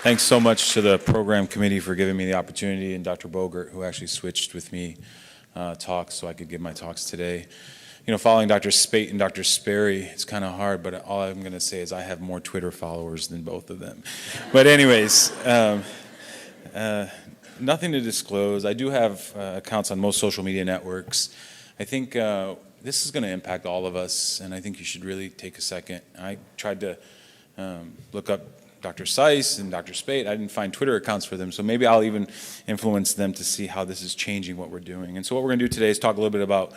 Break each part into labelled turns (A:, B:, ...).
A: Thanks so much to the program committee for giving me the opportunity, and Dr. Bogert, who actually switched with me talks so I could give my talks today. You know, following Dr. Spate and Dr. Sperry, it's kind of hard, but all I'm going to say is I have more Twitter followers than both of them. But anyways, nothing to disclose. I do have accounts on most social media networks. I think this is going to impact all of us, and I think you should really take a second. I tried to look up Dr. Seiss and Dr. Spate. I didn't find Twitter accounts for them, so maybe I'll even influence them to see how this is changing what we're doing. And so what we're going to do today is talk a little bit about,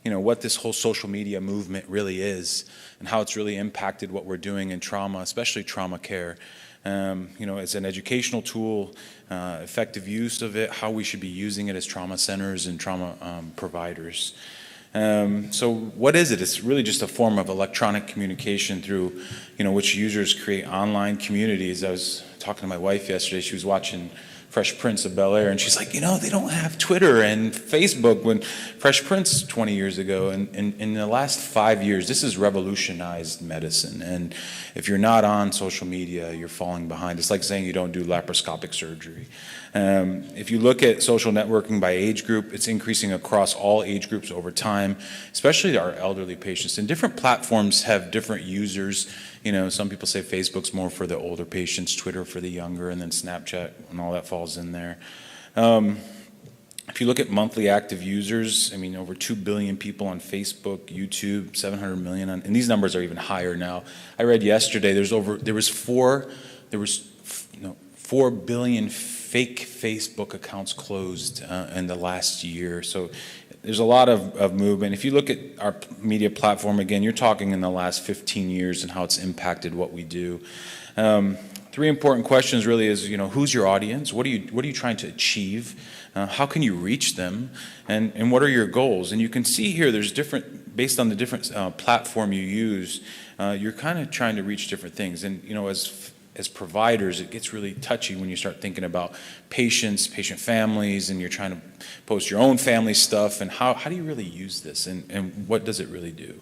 A: you know, what this whole social media movement really is and how it's really impacted what we're doing in trauma, especially trauma care. You know, as an educational tool, effective use of it, how we should be using it as trauma centers and trauma providers. So what is it? It's really just a form of electronic communication through, you know, which users create online communities. I was talking to my wife yesterday. She was watching Fresh Prince of Bel-Air, and she's like, you know, they don't have Twitter and Facebook when Fresh Prince 20 years ago. And in the last 5 years, this has revolutionized medicine. And if you're not on social media, you're falling behind. It's like saying you don't do laparoscopic surgery. If you look at social networking by age group, it's increasing across all age groups over time, especially our elderly patients. And different platforms have different users. You know, some people say Facebook's more for the older patients, Twitter for the younger, and then Snapchat and all that falls in there. If you look at monthly active users, I mean, over 2 billion people on Facebook, YouTube, 700 million on, and these numbers are even higher now. I read yesterday there was 4 billion fake Facebook accounts closed in the last year. So there's a lot of movement. If you look at our media platform, again, you're talking in the last 15 years and how it's impacted what we do. 3 important questions really is, you know, who's your audience? What are you trying to achieve? How can you reach them? And what are your goals? And you can see here there's different, based on the different platform you use, you're kind of trying to reach different things. And, you know, as providers, it gets really touchy when you start thinking about patients, patient families, and you're trying to post your own family stuff, and how do you really use this, and what does it really do?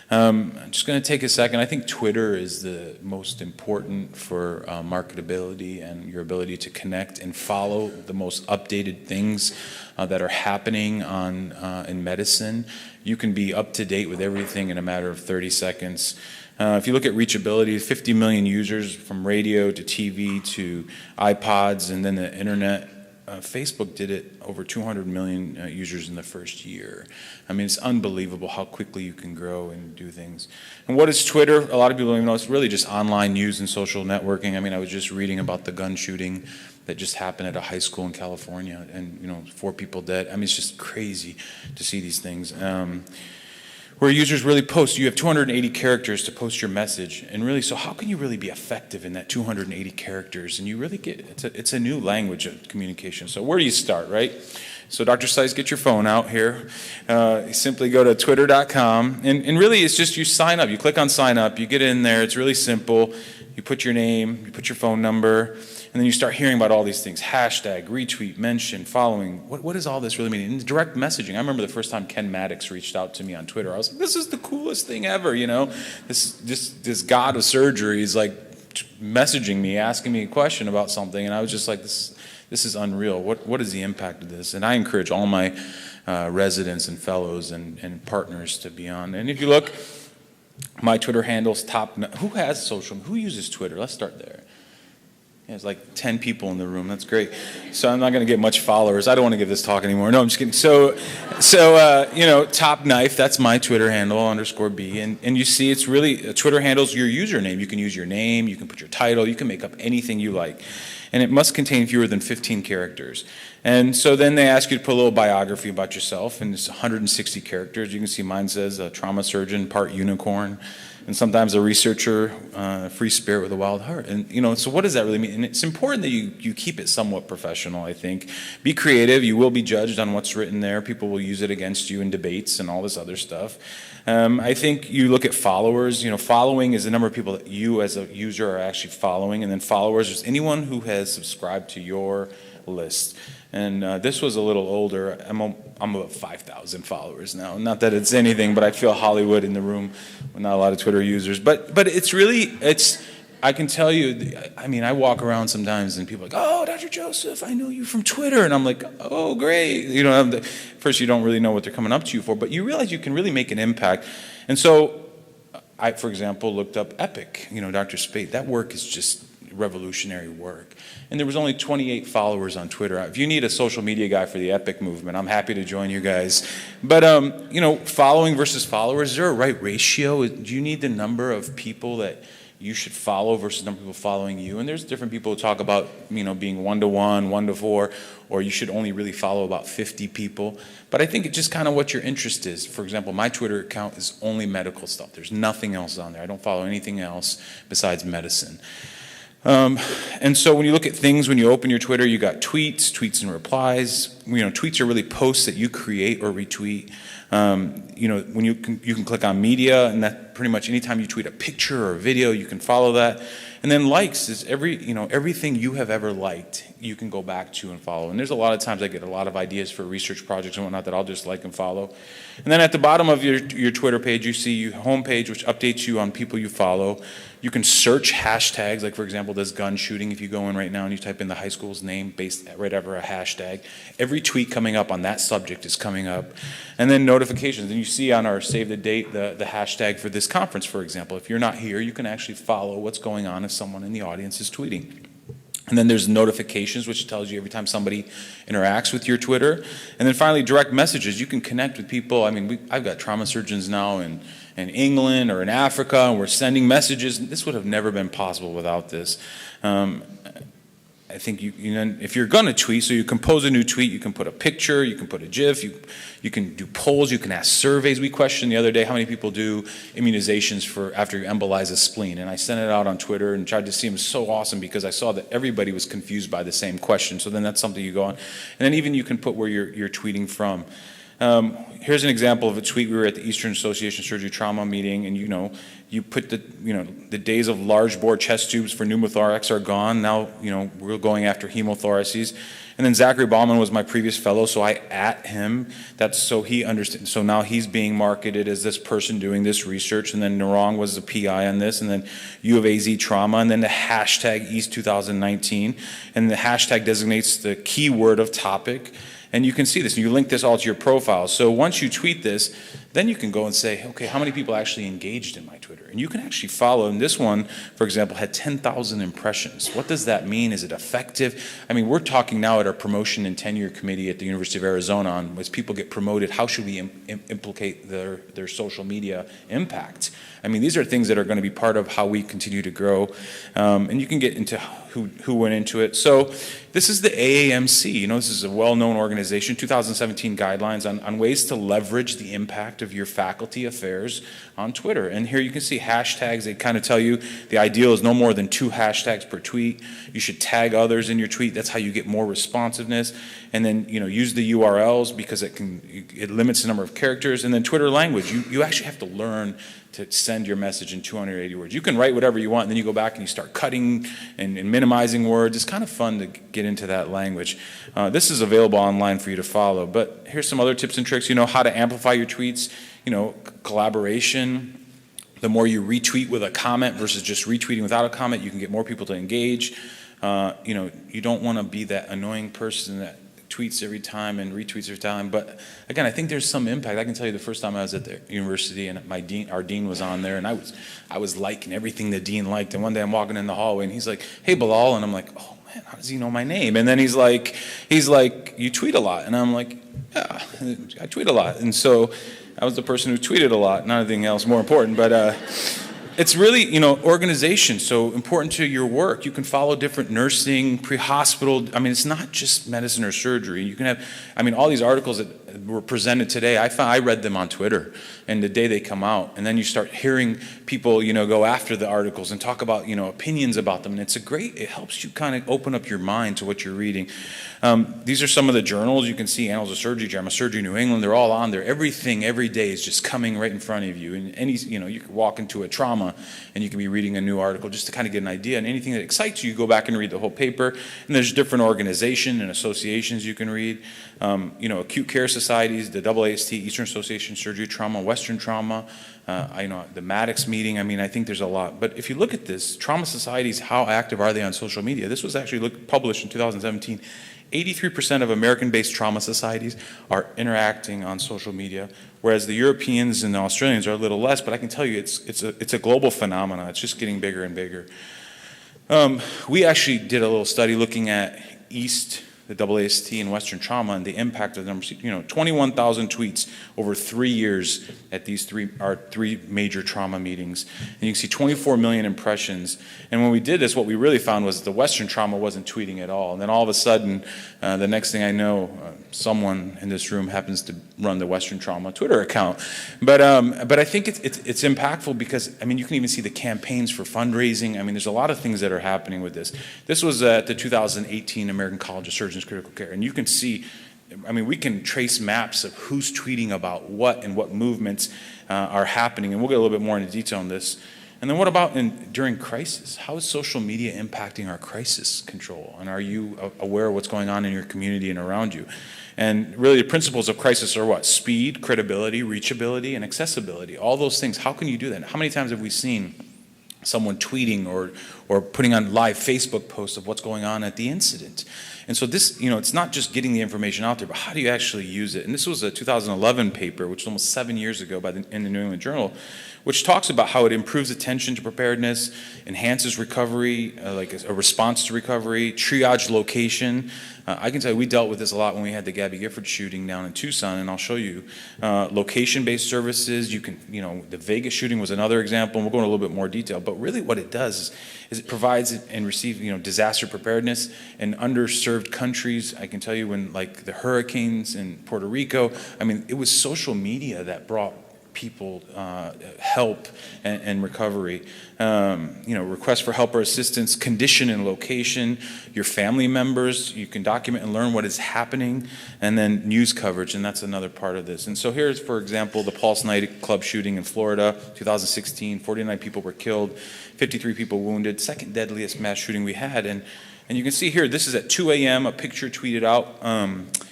A: I'm just going to take a second. I think Twitter is the most important for marketability and your ability to connect and follow the most updated things that are happening in medicine. You can be up to date with everything in a matter of 30 seconds. If you look at reachability, 50 million users from radio to TV to iPods and then the internet. Facebook did it over 200 million users in the first year. I mean, it's unbelievable how quickly you can grow and do things. And what is Twitter? A lot of people don't even know. It's really just online news and social networking. I mean, I was just reading about the gun shooting that just happened at a high school in California, and, you know, 4 people dead. I mean, it's just crazy to see these things. Where users really post. You have 280 characters to post your message, and really, so how can you really be effective in that 280 characters? And you really get, it's a new language of communication. So where do you start, right? So Dr. Seiss, get your phone out here. Simply go to twitter.com, and really it's just you sign up. You click on sign up, you get in there, it's really simple. You put your name, you put your phone number, and then you start hearing about all these things. Hashtag, retweet, mention, following. What does all this really mean? And direct messaging. I remember the first time Ken Maddox reached out to me on Twitter. I was like, this is the coolest thing ever, you know? This god of surgery is like messaging me, asking me a question about something, and I was just like, this is unreal. What is the impact of this? And I encourage all my residents and fellows and partners to be on. And if you look, my Twitter handle's who has social, who uses Twitter? Let's start there. Yeah, there's like 10 people in the room. That's great. So I'm not going to get much followers. I don't want to give this talk anymore. No, I'm just kidding. So you know, Top Knife, that's my Twitter handle, _B. And you see it's really, Twitter handle's your username. You can use your name, you can put your title, you can make up anything you like. And it must contain fewer than 15 characters. And so then they ask you to put a little biography about yourself, and it's 160 characters. You can see mine says a trauma surgeon, part unicorn, and sometimes a researcher, free spirit with a wild heart. And, you know, so what does that really mean? And it's important that you keep it somewhat professional, I think. Be creative. You will be judged on what's written there. People will use it against you in debates and all this other stuff. I think you look at followers. You know, following is the number of people that you as a user are actually following. And then followers is anyone who has subscribed to your list. And this was a little older. I'm about 5,000 followers now. Not that it's anything, but I feel Hollywood in the room with not a lot of Twitter users. But it's really, I can tell you, I mean, I walk around sometimes and people are like, oh, Dr. Joseph, I know you from Twitter. And I'm like, oh, great. You know, first you don't really know what they're coming up to you for, but you realize you can really make an impact. And so I, for example, looked up Epic, you know, Dr. Spade. That work is just revolutionary work. And there was only 28 followers on Twitter. If you need a social media guy for the Epic movement, I'm happy to join you guys. But, you know, following versus followers, is there a right ratio? Do you need the number of people that you should follow versus number of people following you? And there's different people who talk about, you know, being 1-to-1, 1-to-4, or you should only really follow about 50 people. But I think it's just kind of what your interest is. For example, my Twitter account is only medical stuff. There's nothing else on there. I don't follow anything else besides medicine. And so when you look at things, when you open your Twitter, you got tweets and replies. You know, tweets are really posts that you create or retweet. You know, when you can click on media, and that pretty much anytime you tweet a picture or a video, you can follow that. And then likes is everything you have ever liked, you can go back to and follow. And there's a lot of times I get a lot of ideas for research projects and whatnot that I'll just like and follow. And then at the bottom of your Twitter page, you see your homepage, which updates you on people you follow. You can search hashtags, like for example, this gun shooting. If you go in right now and you type in the high school's name based right over a hashtag, every tweet coming up on that subject is coming up. And then notifications. And you see on our save the date the hashtag for this conference, for example. If you're not here, you can actually follow what's going on if someone in the audience is tweeting. And then there's notifications, which tells you every time somebody interacts with your Twitter. And then finally, direct messages. You can connect with people. I mean, I've got trauma surgeons now in England or in Africa, and we're sending messages. This would have never been possible without this. I think if you're going to tweet, so you compose a new tweet, you can put a picture, you can put a GIF, you can do polls, you can ask surveys. We questioned the other day how many people do immunizations for after you embolize a spleen, and I sent it out on Twitter and tried to see them. So awesome because I saw that everybody was confused by the same question. So then that's something you go on, and then even you can put where you're tweeting from. Here's an example of a tweet. We were at the Eastern Association Surgery Trauma meeting, and you put the days of large bore chest tubes for pneumothorax are gone. Now, we're going after hemothoraces. And then Zachary Bauman was my previous fellow, so I at him. That's so he understands. So now he's being marketed as this person doing this research. And then Narong was the PI on this. And then U of AZ trauma. And then the hashtag East 2019. And the hashtag designates the keyword of topic. And you can see this, and you link this all to your profile. So once you tweet this, then you can go and say, okay, how many people actually engaged in my Twitter? And you can actually follow, and this one, for example, had 10,000 impressions. What does that mean? Is it effective? I mean, we're talking now at our promotion and tenure committee at the University of Arizona on as people get promoted, how should we implicate their social media impact? I mean, these are things that are going to be part of how we continue to grow. And you can get into who went into it. So this is the AAMC. This is a well-known organization, 2017 guidelines on ways to leverage the impact of your faculty affairs on Twitter. And here you can see hashtags. They kind of tell you the ideal is no more than 2 hashtags per tweet. You should tag others in your tweet. That's how you get more responsiveness. And then, use the URLs because it limits the number of characters. And then Twitter language. You actually have to learn to send your message in 280 words. You can write whatever you want, and then you go back and you start cutting and minimizing words. It's kind of fun to get into that language. This is available online for you to follow. But here's some other tips and tricks. How to amplify your tweets. Collaboration. The more you retweet with a comment versus just retweeting without a comment, you can get more people to engage. You don't want to be that annoying person that tweets every time and retweets every time. But again, I think there's some impact. I can tell you the first time I was at the university and our dean was on there, and I was liking everything the dean liked. And one day I'm walking in the hallway and he's like, "Hey, Bellal," and I'm like, "Oh man, how does he know my name?" And then he's like, "You tweet a lot," and I'm like, "Yeah, I tweet a lot." And so I was the person who tweeted a lot, not anything else more important, but. It's really, organization, so important to your work. You can follow different nursing, pre-hospital. I mean, it's not just medicine or surgery. You can have, all these articles that were presented today, I read them on Twitter, and the day they come out, and then you start hearing people, go after the articles and talk about, opinions about them, and it helps you kind of open up your mind to what you're reading. These are some of the journals. You can see Annals of Surgery, JAMA Surgery New England, they're all on there. Everything, every day is just coming right in front of you. And you can walk into a trauma and you can be reading a new article just to kind of get an idea. And anything that excites you, you go back and read the whole paper. And there's different organizations and associations you can read. Acute Care Society. societies, the AAST, Eastern Association of Surgery Trauma, Western Trauma, the Maddox meeting. I mean, I think there's a lot. But if you look at this, trauma societies, how active are they on social media? This was actually published in 2017. 83% of American-based trauma societies are interacting on social media, whereas the Europeans and the Australians are a little less. But I can tell you, it's a global phenomenon. It's just getting bigger and bigger. We actually did a little study looking at the AAST and Western Trauma and the impact of the numbers. 21,000 tweets over 3 years at our three major trauma meetings. And you can see 24 million impressions. And when we did this, what we really found was that the Western Trauma wasn't tweeting at all. And then all of a sudden, the next thing I know, someone in this room happens to run the Western Trauma Twitter account. But I think it's impactful because, I mean, you can even see the campaigns for fundraising. I mean, there's a lot of things that are happening with this. This was at the 2018 American College of Surgeons Critical Care. And you can see, I mean, we can trace maps of who's tweeting about what and what movements are happening. And we'll get a little bit more into detail on this. And then what about during crisis? How is social media impacting our crisis control? And are you aware of what's going on in your community and around you? And really the principles of crisis are what? Speed, credibility, reachability, and accessibility. All those things. How can you do that? How many times have we seen someone tweeting or putting on live Facebook posts of what's going on at the incident? And so this, it's not just getting the information out there, but how do you actually use it? And this was a 2011 paper, which was almost 7 years ago in the New England Journal, which talks about how it improves attention to preparedness, enhances recovery, like a response to recovery, triage location. I can tell you we dealt with this a lot when we had the Gabby Gifford shooting down in Tucson, and I'll show you location-based services. You can, the Vegas shooting was another example, and we'll go into a little bit more detail. But really what it does is it provides and receives, disaster preparedness in underserved countries. I can tell you when, like, the hurricanes in Puerto Rico, I mean, it was social media that brought people help and recovery. Request for help or assistance, condition and location, your family members, you can document and learn what is happening, and then news coverage, and that's another part of this. And so here's, for example, the Pulse nightclub shooting in Florida, 2016, 49 people were killed, 53 people wounded, second deadliest mass shooting we had. And you can see here, this is at 2 a.m., a picture tweeted out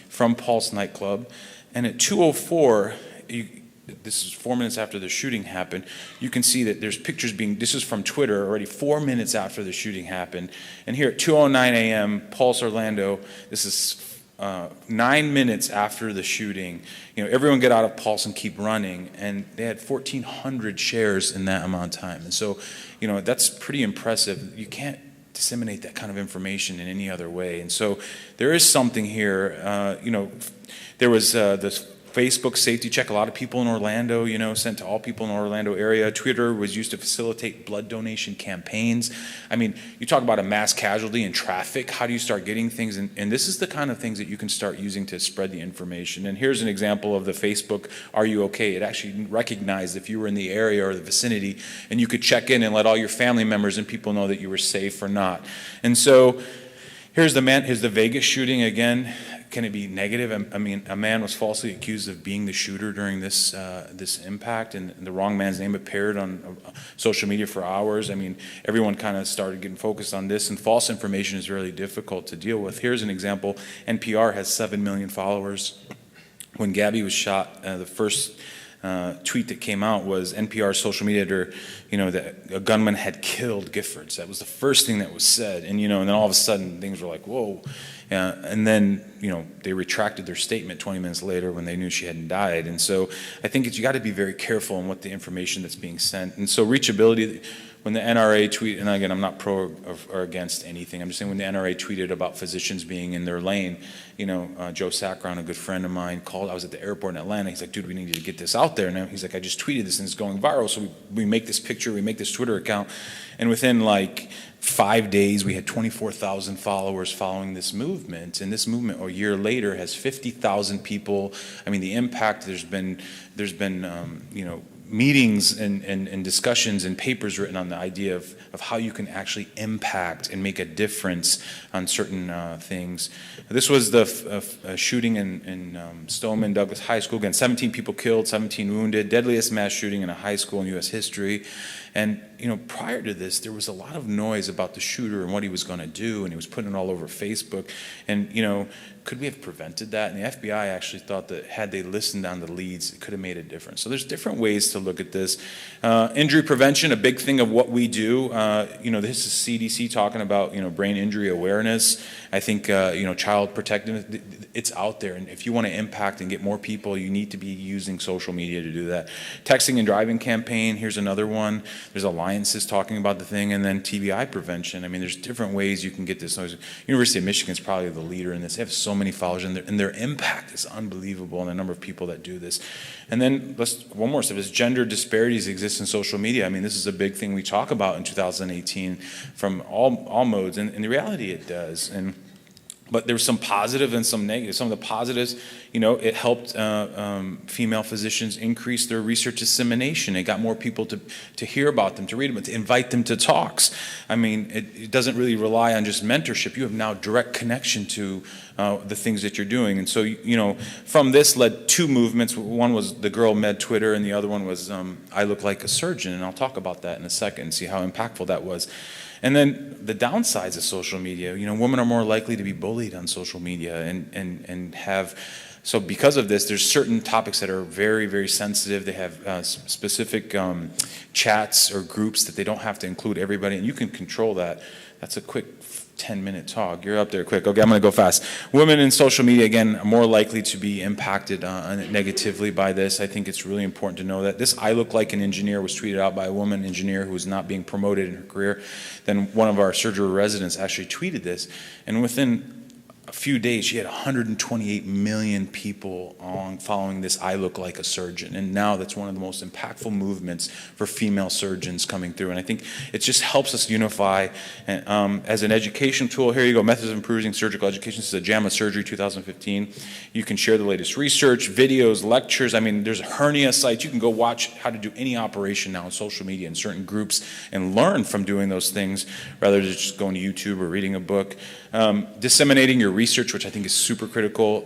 A: from Pulse nightclub, and at 2:04, this is 4 minutes after the shooting happened, you can see that there's pictures this is from Twitter already 4 minutes after the shooting happened. And here at 2:09 a.m., Pulse Orlando, this is 9 minutes after the shooting. Everyone get out of Pulse and keep running. And they had 1,400 shares in that amount of time. And so, that's pretty impressive. You can't disseminate that kind of information in any other way. And so there is something here. There was this Facebook safety check, a lot of people in Orlando, sent to all people in the Orlando area. Twitter was used to facilitate blood donation campaigns. I mean, you talk about a mass casualty in traffic. How do you start getting things? And this is the kind of things that you can start using to spread the information. And here's an example of the Facebook, Are You Okay? It actually recognized if you were in the area or the vicinity, and you could check in and let all your family members and people know that you were safe or not. And so here's the Vegas shooting again. Can it be negative? I mean, a man was falsely accused of being the shooter during this impact, and the wrong man's name appeared on social media for hours. I mean, everyone kind of started getting focused on this, and false information is really difficult to deal with. Here's an example. NPR has 7 million followers. When Gabby was shot, the first tweet that came out was NPR's social media editor, that a gunman had killed Giffords. That was the first thing that was said. And, and then all of a sudden things were like, whoa. And then, they retracted their statement 20 minutes later when they knew she hadn't died. And so I think you got to be very careful in what the information that's being sent. And so reachability, when the NRA tweet, and again, I'm not pro or against anything. I'm just saying when the NRA tweeted about physicians being in their lane, Joe Sacron, a good friend of mine, called. I was at the airport in Atlanta. He's like, dude, we need to get this out there. And he's like, I just tweeted this and it's going viral. So we make this picture, we make this Twitter account. And within like 5 days, we had 24,000 followers following this movement. And this movement, a year later, has 50,000 people. I mean, the impact, there's been meetings and discussions and papers written on the idea of how you can actually impact and make a difference on certain things. This was the shooting in Stoneman Douglas High School. Again, 17 people killed, 17 wounded, deadliest mass shooting in a high school in U.S. history. And, prior to this, there was a lot of noise about the shooter and what he was going to do, and he was putting it all over Facebook. And, could we have prevented that? And the FBI actually thought that had they listened on the leads, it could have made a difference. So there's different ways to look at this. Injury prevention, a big thing of what we do. This is CDC talking about, brain injury awareness. I think, child protective, it's out there. And if you want to impact and get more people, you need to be using social media to do that. Texting and driving campaign, here's another one. There's alliances talking about the thing. And then TBI prevention. I mean, there's different ways you can get this. University of Michigan is probably the leader in this. They have so many followers, and their impact is unbelievable in the number of people that do this. And then one more step is gender disparities exist in social media. I mean, this is a big thing we talk about in 2018 from all modes, and in reality it does. But there was some positive and some negative. Some of the positives, it helped female physicians increase their research dissemination. It got more people to hear about them, to read them, to invite them to talks. I mean, it doesn't really rely on just mentorship. You have now direct connection to the things that you're doing. And so, from this led two movements. One was the Girl Med Twitter, and the other one was I Look Like a Surgeon. And I'll talk about that in a second and see how impactful that was. And then the downsides of social media, women are more likely to be bullied on social media and have, so because of this, there's certain topics that are very, very sensitive. They have specific chats or groups that they don't have to include everybody, and you can control that. That's a quick 10-minute talk. You're up there quick. Okay, I'm going to go fast. Women in social media, again, are more likely to be impacted negatively by this. I think it's really important to know that. This I Look Like an Engineer was tweeted out by a woman engineer who was not being promoted in her career. Then one of our surgery residents actually tweeted this, and within a few days, she had 128 million people following this I Look Like a Surgeon. And now that's one of the most impactful movements for female surgeons coming through. And I think it just helps us unify as an education tool. Here you go, Methods of Improving Surgical Education. This is a JAMA Surgery 2015. You can share the latest research, videos, lectures. I mean, there's hernia sites. You can go watch how to do any operation now on social media in certain groups and learn from doing those things rather than just going to YouTube or reading a book. Disseminating your research, which I think is super critical.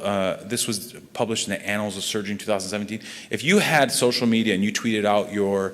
A: This was published in the Annals of Surgery in 2017. If you had social media and you tweeted out your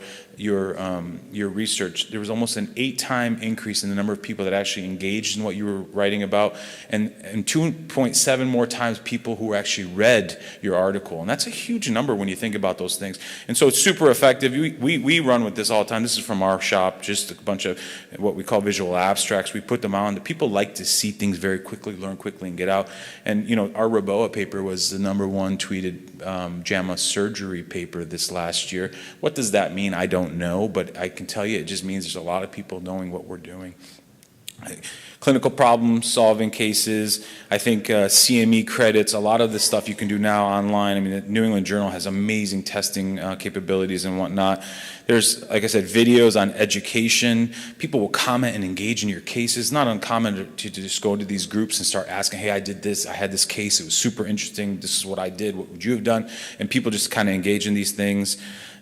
A: research, there was almost an 8-time increase in the number of people that actually engaged in what you were writing about, and 2.7 more times people who actually read your article. And that's a huge number when you think about those things. And so it's super effective. We run with this all the time. This is from our shop, just a bunch of what we call visual abstracts. We put them on. The people like to see things very quickly, learn quickly, and get out. And our Roboa paper was the #1 tweeted JAMA surgery paper this last year. What does that mean? I don't know, but I can tell you it just means there's a lot of people knowing what we're doing. Clinical problem solving cases, I think CME credits, a lot of this stuff you can do now online. I mean, the New England Journal has amazing testing capabilities and whatnot. There's, like I said, videos on education. People will comment and engage in your cases. It's not uncommon to just go to these groups and start asking, hey, I did this, I had this case, it was super interesting, this is what I did, what would you have done? And people just kind of engage in these things.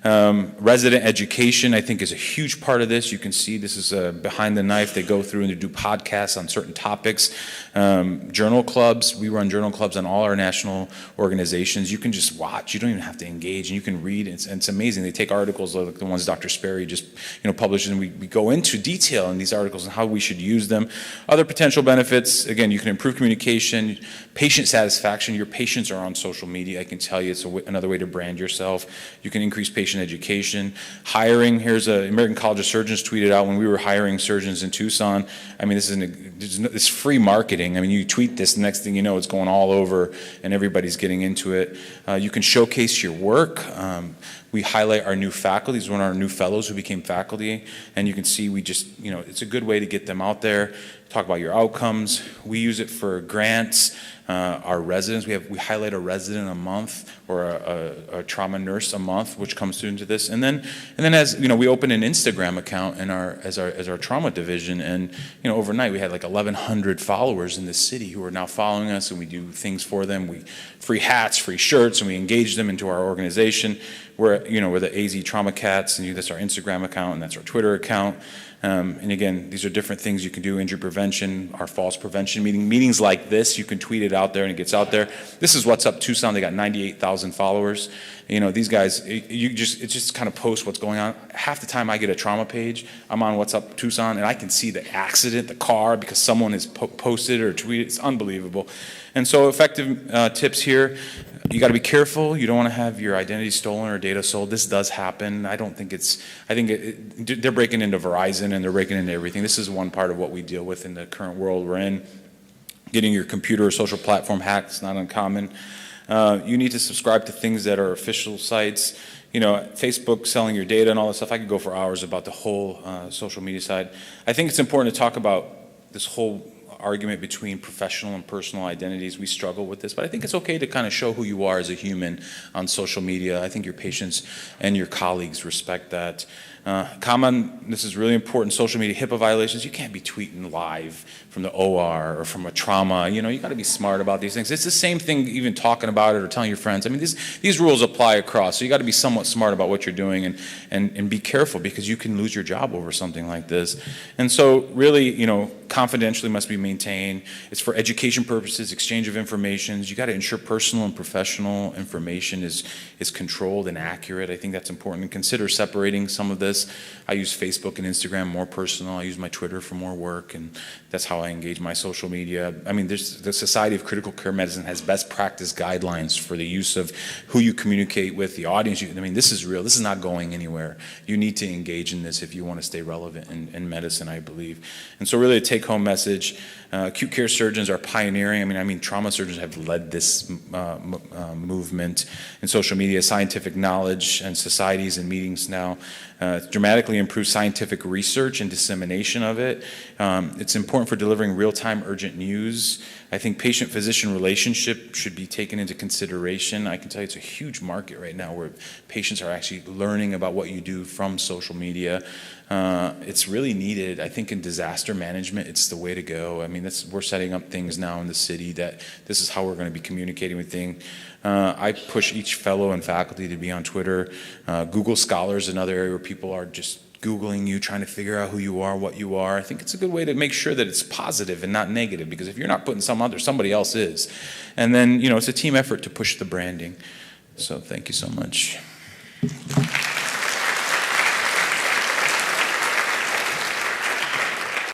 A: Resident education, I think, is a huge part of this. You can see this is behind the knife. They go through and they do podcasts on certain topics. Journal clubs, we run journal clubs on all our national organizations. You can just watch. You don't even have to engage, and you can read. It's amazing. They take articles like the ones Dr. Sperry just publishes, and we go into detail in these articles and how we should use them. Other potential benefits, again, you can improve communication, patient satisfaction. Your patients are on social media. I can tell you it's another way to brand yourself. You can increase patient education. Hiring, here's a American College of Surgeons tweeted out when we were hiring surgeons in Tucson. I mean, it's free marketing. I mean, you tweet this, the next thing you know, it's going all over and everybody's getting into it. You can showcase your work. We highlight our new faculty. These are one of our new fellows who became faculty. And you can see we just, it's a good way to get them out there. Talk about your outcomes. We use it for grants. Our residents, we highlight a resident a month or a trauma nurse a month, which comes through into this. And then as we open an Instagram account as our trauma division, and overnight we had like 1,100 followers in the city who are now following us, and we do things for them. We free hats, free shirts, and we engage them into our organization. We're the AZ Trauma Cats, and that's our Instagram account, and that's our Twitter account. And again, these are different things you can do: injury prevention, our falls prevention meetings like this. You can tweet it out there and it gets out there. This is What's Up Tucson. They got 98,000 followers. You know, these guys, it just kind of posts what's going on. Half the time I get a trauma page, I'm on What's Up Tucson, and I can see the accident, the car, because someone has posted or tweeted. It's unbelievable. And so effective tips here: you got to be careful. You don't want to have your identity stolen or data sold. This does happen. I think they're breaking into Verizon and they're breaking into everything. This is one part of what we deal with in the current world we're in. Getting your computer or social platform hacked is not uncommon. You need to subscribe to things that are official sites. You know, Facebook selling your data and all that stuff. I could go for hours about the whole social media side. I think it's important to talk about this whole argument between professional and personal identities. We struggle with this, but I think it's okay to kind of show who you are as a human on social media. I think your patients and your colleagues respect that. This is really important, social media HIPAA violations. You can't be tweeting live from the OR or from a trauma. You know, you got to be smart about these things. It's the same thing even talking about it or telling your friends. I mean, these rules apply across, so you got to be somewhat smart about what you're doing and be careful, because you can lose your job over something like this. And so really, you know, confidentially must be maintained. It's for education purposes, exchange of information. You got to ensure personal and professional information is controlled and accurate. I think that's important. And consider separating some of this. I use Facebook and Instagram more personal. I use my Twitter for more work, and that's how I engage my social media. I mean, the Society of Critical Care Medicine has best practice guidelines for the use of who you communicate with, the audience. I mean, this is real. This is not going anywhere. You need to engage in this if you want to stay relevant in medicine, I believe. And so really a take-home message: acute care surgeons are pioneering. I mean, trauma surgeons have led this movement in social media, scientific knowledge, and societies and meetings now. Dramatically improve scientific research and dissemination of it. It's important for delivering real-time urgent news. I think patient-physician relationship should be taken into consideration. I can tell you it's a huge market right now where patients are actually learning about what you do from social media. It's really needed. I think in disaster management, it's the way to go. I mean, we're setting up things now in the city that this is how we're going to be communicating with things. I push each fellow and faculty to be on Twitter. Google Scholar is another area where people are just Googling you, trying to figure out who you are, what you are. I think it's a good way to make sure that it's positive and not negative, because if you're not putting somebody else is. And then, you know, it's a team effort to push the branding. So thank you so much.